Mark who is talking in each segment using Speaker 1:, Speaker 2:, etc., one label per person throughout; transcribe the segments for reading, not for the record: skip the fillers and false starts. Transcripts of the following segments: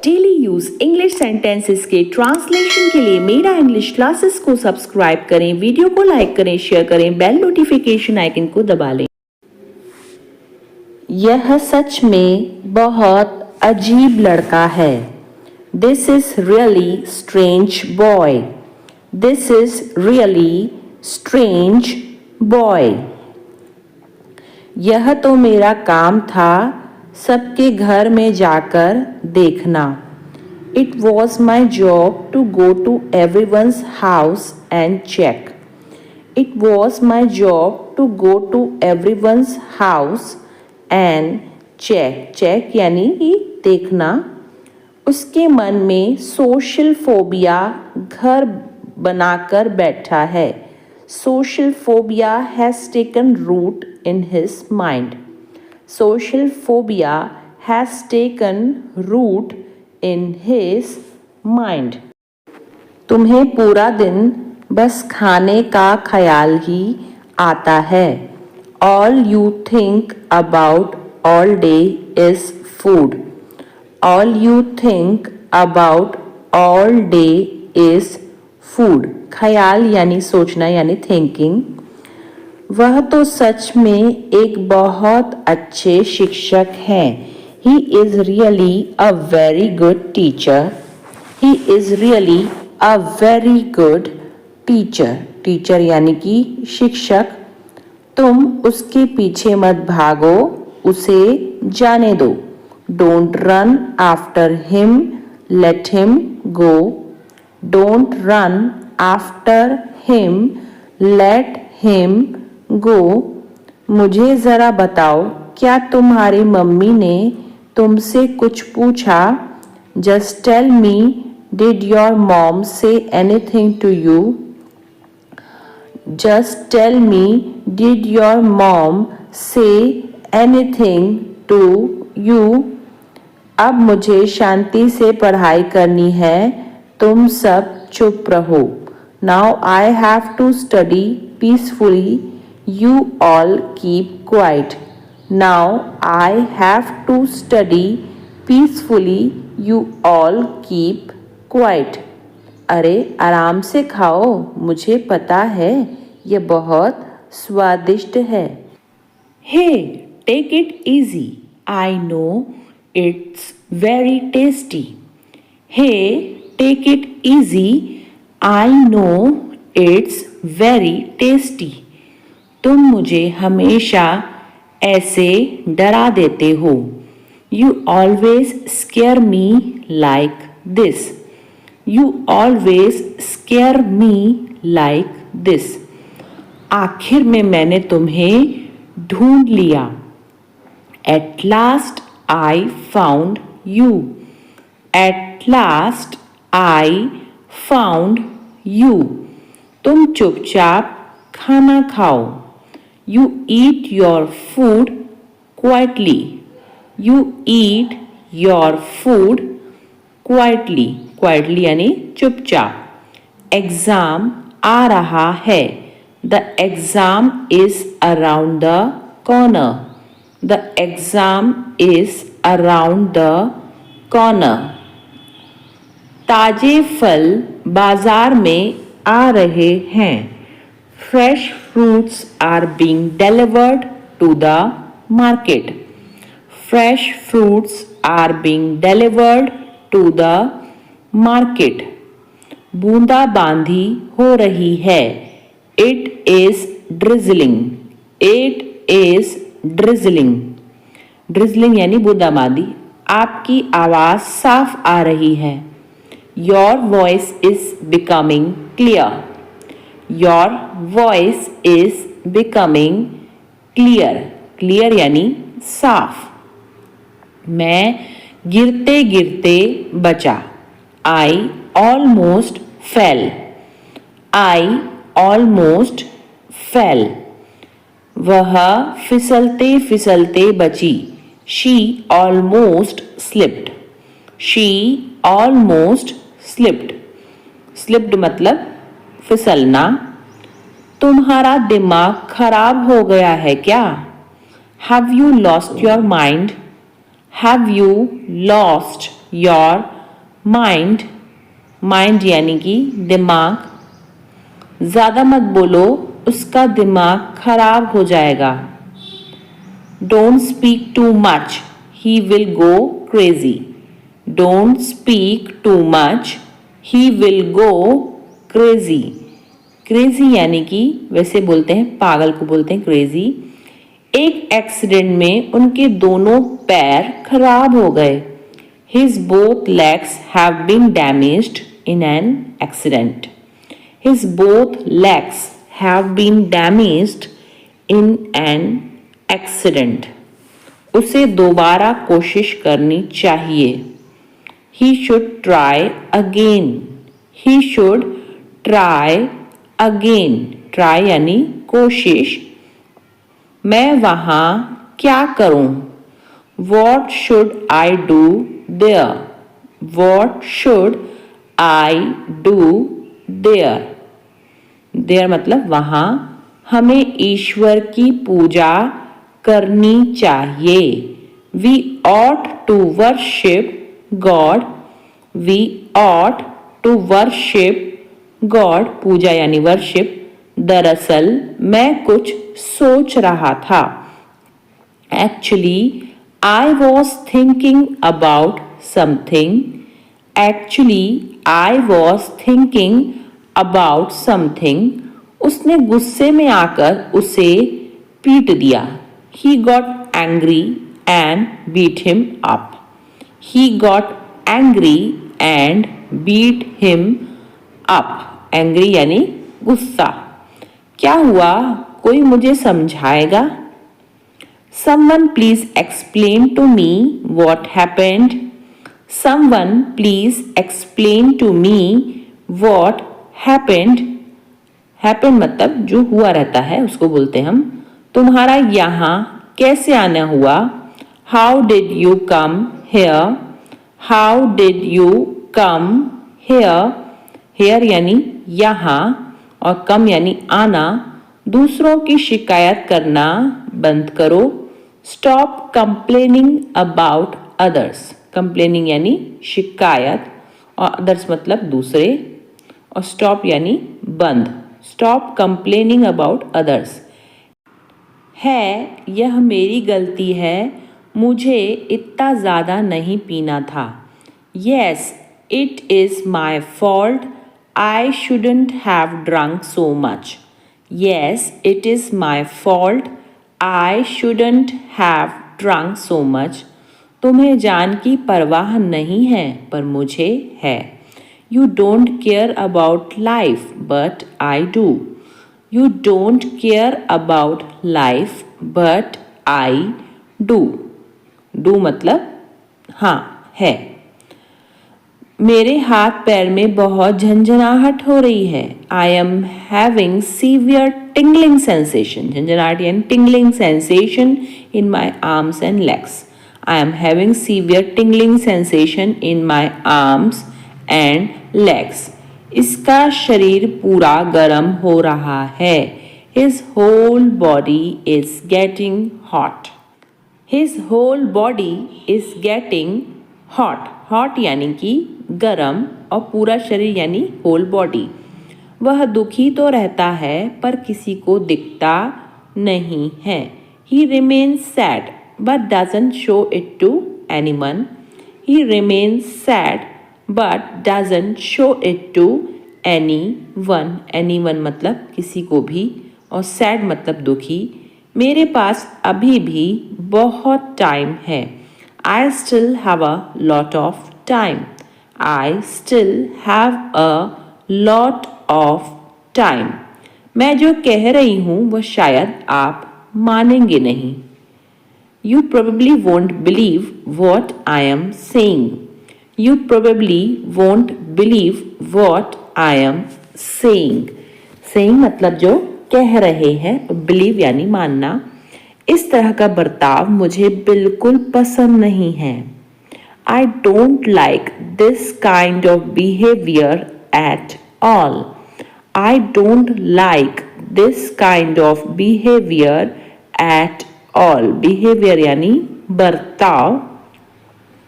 Speaker 1: Daily use English sentences के translation के लिए मेरा इंग्लिश क्लासेस को सब्सक्राइब करें, वीडियो को लाइक करें, शेयर करें, बेल नोटिफिकेशन आइकन को दबा लें। यह सच में बहुत अजीब लड़का है। This is really strange boy. This is really strange boy. यह तो मेरा काम था सबके घर में जाकर देखना। It was my job to go to everyone's house and check. It was my job to go to everyone's house and check. Check यानी कि देखना। उसके मन में सोशल फोबिया घर बनाकर बैठा है। Social phobia has taken root in his mind. Social phobia has taken root in his mind. तुम्हें पूरा दिन बस खाने का ख्याल ही आता है। All you think about all day is food. All you think about all day is food. ख्याल यानी सोचना यानी थिंकिंग। वह तो सच में एक बहुत अच्छे शिक्षक हैं। He is really a very good teacher. He is really a very good teacher. Teacher यानी कि शिक्षक। तुम उसके पीछे मत भागो, उसे जाने दो। Don't run after him, let him go. Don't run after him, let him go. मुझे ज़रा बताओ, क्या तुम्हारी मम्मी ने तुमसे कुछ पूछा? Just tell me, did your mom say anything to you? Just tell me, did your mom say anything to you? अब मुझे शांति से पढ़ाई करनी है, तुम सब चुप रहो। Now I have to study peacefully. You all keep quiet. Now I have to study peacefully. You all keep quiet. अरे आराम से खाओ, मुझे पता है ये बहुत स्वादिष्ट है। Hey, take it easy. I know it's very tasty. Hey, take it easy. I know it's very tasty. तुम मुझे हमेशा ऐसे डरा देते हो। You always scare me like this. You always scare me like this. आखिर में मैंने तुम्हें ढूंढ लिया। At last I found you. At last I found you. तुम चुपचाप खाना खाओ। You eat your food quietly. You eat your food quietly. Quietly यानी चुपचाप। एग्जाम आ रहा है। The exam is around the corner. The exam is around the corner. ताजे फल बाजार में आ रहे हैं। Fresh fruits are being delivered to the market. Fresh fruits are being delivered to the market. बूंदाबांदी हो रही है। It is drizzling. It is drizzling. Drizzling यानी बूंदाबांदी। आपकी आवाज़ साफ आ रही है। Your voice is becoming clear. Your voice is becoming clear. Clear यानी साफ। मैं गिरते गिरते बचा। I almost fell. I almost fell. वह फिसलते फिसलते बची। She almost slipped. She almost slipped. Slipped मतलब फिसलना। तुम्हारा दिमाग खराब हो गया है क्या? Have you lost your mind? Have you lost your mind, mind यानी कि दिमाग, ज़्यादा मत बोलो उसका दिमाग खराब हो जाएगा। Don't speak too much, he will go crazy. Don't speak too much, he will go crazy. Crazy यानी कि वैसे बोलते हैं पागल को बोलते हैं क्रेजी। एक एक्सीडेंट में उनके दोनों पैर खराब हो गए। His both legs have been damaged in an accident. His both legs have been damaged in an accident. उसे दोबारा कोशिश करनी चाहिए। He should try again. He should try again. Try यानी कोशिश। मैं वहाँ क्या करूँ? What should I do there? What should I do there? There मतलब वहाँ। हमें ईश्वर की पूजा करनी चाहिए। We ought to worship God. We ought to worship God. पूजा यानी worship। दरअसल मैं कुछ सोच रहा था। Actually, I was thinking about something. Actually, I was thinking about something. उसने गुस्से में आकर उसे पीट दिया। He got angry and beat him up. He got angry and beat him up. Angry यानी गुस्सा। क्या हुआ? कोई मुझे समझाएगा? Someone please explain to me what happened. Someone please explain to me what happened. Happen मतलब जो हुआ रहता है उसको बोलते हम। तुम्हारा यहाँ कैसे आना हुआ? How did you come here? How did you come here? Here यानी यहाँ और come यानी आना। दूसरों की शिकायत करना बंद करो। Stop complaining about others. Complaining यानी शिकायत और others मतलब दूसरे और stop यानी बंद। Stop complaining about others. है, यह मेरी गलती है, मुझे इतना ज़्यादा नहीं पीना था। Yes, it is my fault. I shouldn't have drunk so much. Yes, it is my fault. I shouldn't have drunk so much. तुम्हें जान की परवाह नहीं है पर मुझे है। You don't care about life, but I do. You don't care about life, but I do. Do मतलब हाँ है। मेरे हाथ पैर में बहुत झंझनाहट हो रही है। I am having severe tingling sensation. झंझनाहट यानी tingling sensation in my arms and legs. I am having severe tingling sensation in my arms and legs. इसका शरीर पूरा गर्म हो रहा है। His whole body is getting hot. His whole body is getting hot. Hot यानी कि गरम और पूरा शरीर यानी होल बॉडी। वह दुखी तो रहता है पर किसी को दिखता नहीं है। He remains sad but doesn't show it to anyone. He remains sad but doesn't show it to anyone. Anyone मतलब किसी को भी और sad मतलब दुखी। मेरे पास अभी भी बहुत टाइम है। I still have a lot of time. I still have a lot of time. मैं जो कह रही हूँ वो शायद आप मानेंगे नहीं। You probably won't believe what I am saying. You probably won't believe what I am saying. Saying मतलब जो कह रहे हैं, believe यानी मानना। इस तरह का बर्ताव मुझे बिल्कुल पसंद नहीं है। I don't like this kind of behavior at all. I don't like this kind of behavior at all. Behavior यानी बर्ताव।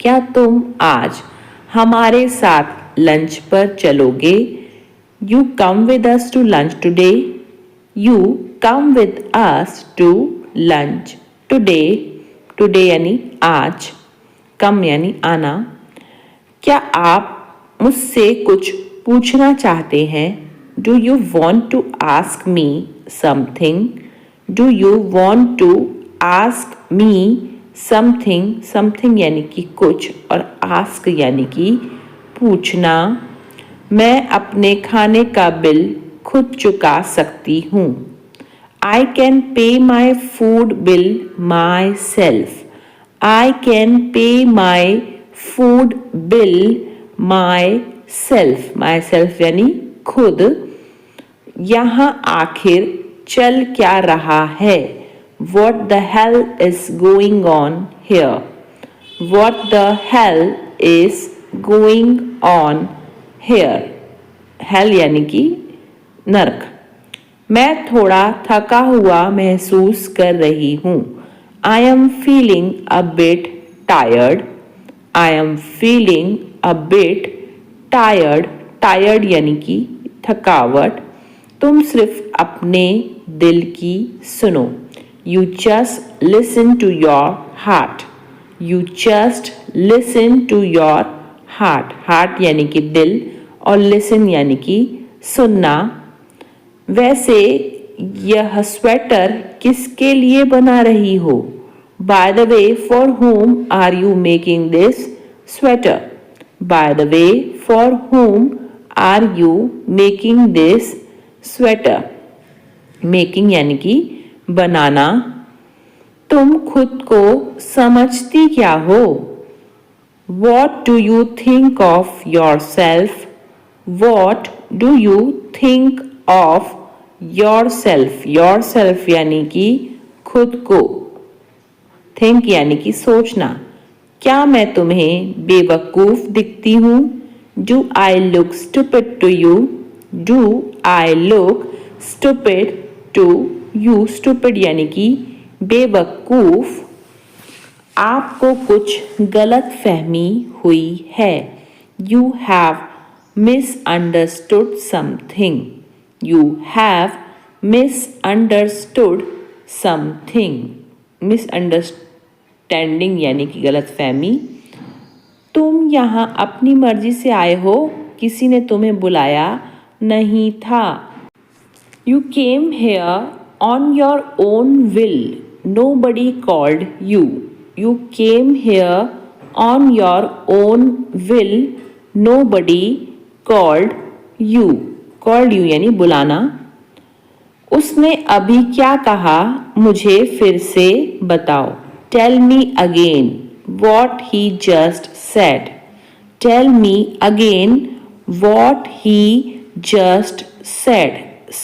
Speaker 1: क्या तुम आज हमारे साथ लंच पर चलोगे? You come with us to lunch today? You come with us to lunch today? Today यानी आज, come यानी आना। क्या आप मुझसे कुछ पूछना चाहते हैं? Do you want to ask me something? Do you want to ask me something? Something यानी कि कुछ और ask यानी कि पूछना। मैं अपने खाने का बिल खुद चुका सकती हूँ। I can pay my food bill myself. I can pay my food bill myself. Myself यानी खुद। यहाँ आखिर चल क्या रहा है? What the hell is going on here? What the hell is going on here? Hell यानी कि नरक। मैं थोड़ा थका हुआ महसूस कर रही हूँ। I am feeling a bit tired. I am feeling a bit tired. Tired यानी कि थकावट। तुम सिर्फ अपने दिल की सुनो। You just listen to your heart. You just listen to your heart. Heart यानी कि दिल और listen यानी कि सुनना। वैसे यह स्वेटर किसके लिए बना रही हो? By the way, for whom are you making this sweater? By the way, for whom are you making this sweater? Making यानी कि बनाना। तुम खुद को समझती क्या हो? What do you think of yourself? What do you think of yourself? Yourself यानी कि खुद को। Think यानी कि सोचना। क्या मैं तुम्हें बेवकूफ दिखती हूँ? Do I look stupid to you? Do I look stupid to you? Stupid यानी कि बेवकूफ। आपको कुछ गलत फहमी हुई है। You have misunderstood something. You have misunderstood something. Misunderstanding यानी कि गलत फहमी। तुम यहाँ अपनी मर्जी से आए हो? किसी ने तुम्हें बुलाया नहीं था। You came here on your own will. Nobody called you. You came here on your own will. Nobody called you. Called you यानी बुलाना। उसने अभी क्या कहा? मुझे फिर से बताओ। Tell me again what he just said. Tell me again what he just said.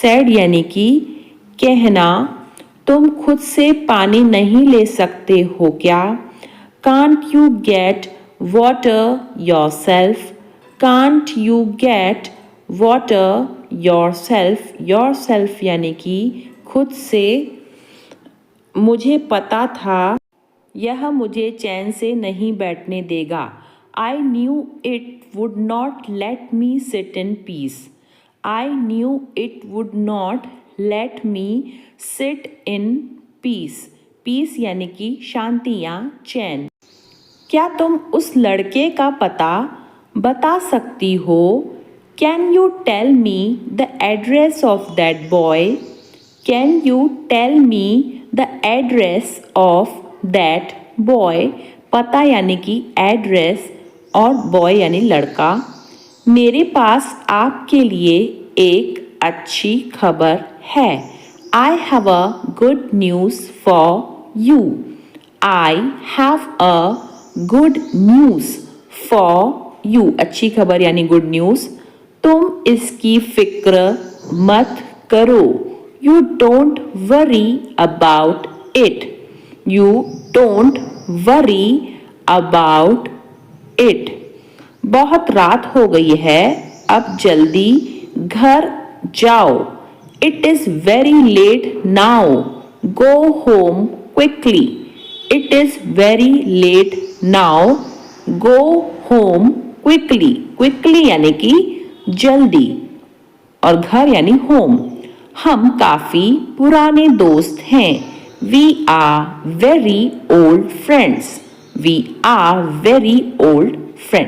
Speaker 1: Said यानी कि कहना। तुम खुद से पानी नहीं ले सकते हो क्या? Can't you get water yourself? Can't you get water yourself? Yourself यानी कि खुद से। मुझे पता था यह मुझे चैन से नहीं बैठने देगा। I knew it would not let me sit in peace. I knew it would not let me sit in peace. Peace यानी कि शांति या चैन। क्या तुम उस लड़के का पता बता सकती हो? Can you tell me the address of that boy? Can you tell me the address of that boy? पता यानी कि एड्रेस और बॉय यानी लड़का। मेरे पास आपके लिए एक अच्छी खबर है। I have a good news for you. I have a good news for you. अच्छी खबर यानी गुड न्यूज़। तुम इसकी फिक्र मत करो। You don't worry about it. You don't worry about it. बहुत रात हो गई है, अब जल्दी घर जाओ। It is very late now. Go home quickly. It is very late now. Go home quickly, quickly यानी कि जल्दी, और घर यानी होम। हम काफी पुराने दोस्त हैं। We are very old friends. We are very old friends.